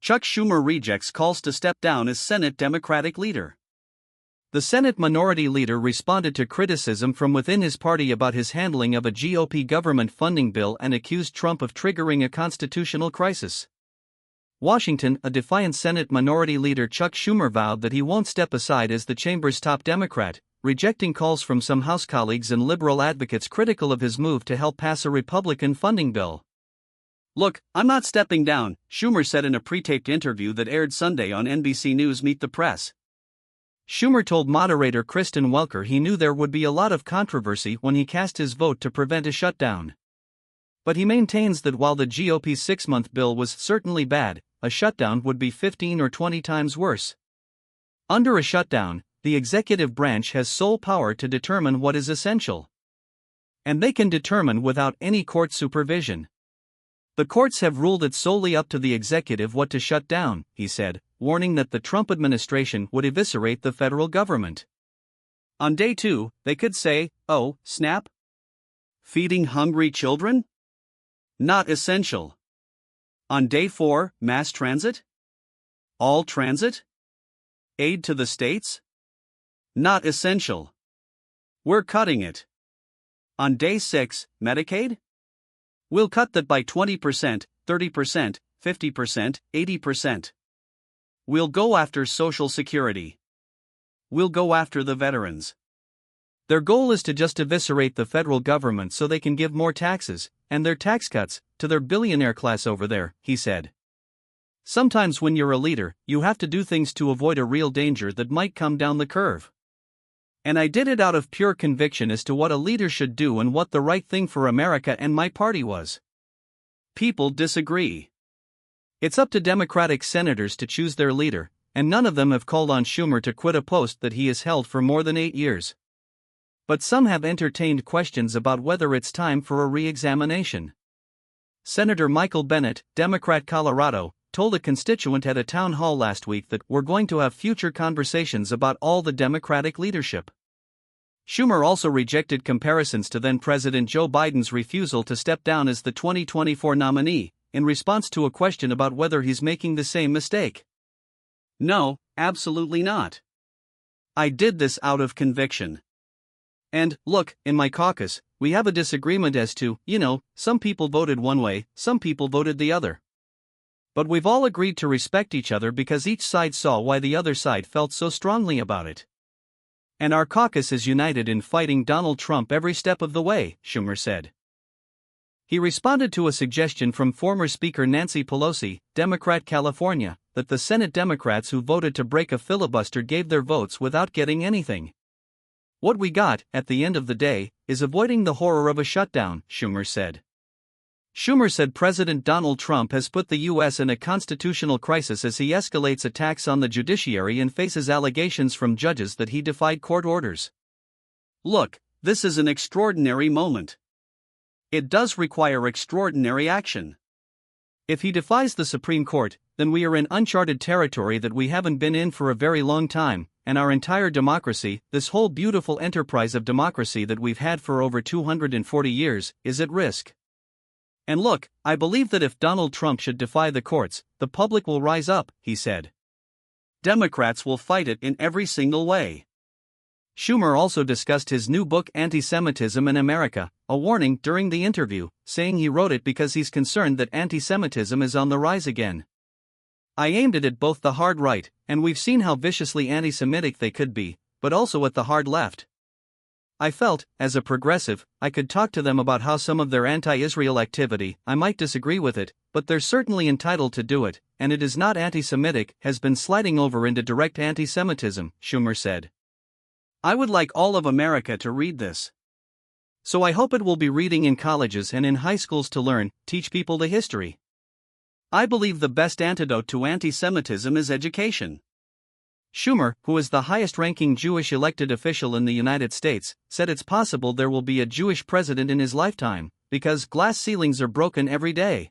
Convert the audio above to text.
Chuck Schumer rejects calls to step down as Senate Democratic leader. The Senate Minority Leader responded to criticism from within his party about his handling of a GOP government funding bill and accused Trump of triggering a constitutional crisis. Washington, a defiant Senate Minority Leader Chuck Schumer vowed that he won't step aside as the chamber's top Democrat, rejecting calls from some House colleagues and liberal advocates critical of his move to help pass a Republican funding bill. "Look, I'm not stepping down," Schumer said in a pre-taped interview that aired Sunday on NBC News Meet the Press. Schumer told moderator Kristen Welker he knew there would be a lot of controversy when he cast his vote to prevent a shutdown. But he maintains that while the GOP's 6-month bill was certainly bad, a shutdown would be 15 or 20 times worse. Under a shutdown, the executive branch has sole power to determine what is essential. And they can determine without any court supervision. The courts have ruled it solely up to the executive what to shut down, he said, warning that the Trump administration would eviscerate the federal government. On day 2, they could say, "Oh, snap? Feeding hungry children? Not essential." On day 4, mass transit? All transit? Aid to the states? Not essential. We're cutting it. On day 6, Medicaid? We'll cut that by 20%, 30%, 50%, 80%. We'll go after Social Security. We'll go after the veterans. Their goal is to just eviscerate the federal government so they can give more taxes, and their tax cuts, to their billionaire class over there, he said. Sometimes when you're a leader, you have to do things to avoid a real danger that might come down the curve. And I did it out of pure conviction as to what a leader should do and what the right thing for America and my party was. People disagree. It's up to Democratic senators to choose their leader, and none of them have called on Schumer to quit a post that he has held for more than 8 years. But some have entertained questions about whether it's time for a re-examination. Senator Michael Bennet, Democrat Colorado, told a constituent at a town hall last week that we're going to have future conversations about all the Democratic leadership. Schumer also rejected comparisons to then-President Joe Biden's refusal to step down as the 2024 nominee, in response to a question about whether he's making the same mistake. "No, absolutely not. I did this out of conviction. And, look, in my caucus, we have a disagreement as to, some people voted one way, some people voted the other. But we've all agreed to respect each other because each side saw why the other side felt so strongly about it. And our caucus is united in fighting Donald Trump every step of the way," Schumer said. He responded to a suggestion from former Speaker Nancy Pelosi, Democrat California, that the Senate Democrats who voted to break a filibuster gave their votes without getting anything. "What we got, at the end of the day, is avoiding the horror of a shutdown," Schumer said. Schumer said President Donald Trump has put the U.S. in a constitutional crisis as he escalates attacks on the judiciary and faces allegations from judges that he defied court orders. "Look, this is an extraordinary moment. It does require extraordinary action. If he defies the Supreme Court, then we are in uncharted territory that we haven't been in for a very long time, and our entire democracy, this whole beautiful enterprise of democracy that we've had for over 240 years, is at risk. And look, I believe that if Donald Trump should defy the courts, the public will rise up," he said. "Democrats will fight it in every single way." Schumer also discussed his new book Anti-Semitism in America, a warning during the interview, saying he wrote it because he's concerned that anti-Semitism is on the rise again. "I aimed it at both the hard right, and we've seen how viciously anti-Semitic they could be, but also at the hard left. I felt, as a progressive, I could talk to them about how some of their anti-Israel activity, I might disagree with it, but they're certainly entitled to do it, and it is not anti-Semitic, has been sliding over into direct anti-Semitism," Schumer said. "I would like all of America to read this. So I hope it will be reading in colleges and in high schools to learn, teach people the history. I believe the best antidote to anti-Semitism is education." Schumer, who is the highest-ranking Jewish elected official in the United States, said it's possible there will be a Jewish president in his lifetime, because glass ceilings are broken every day.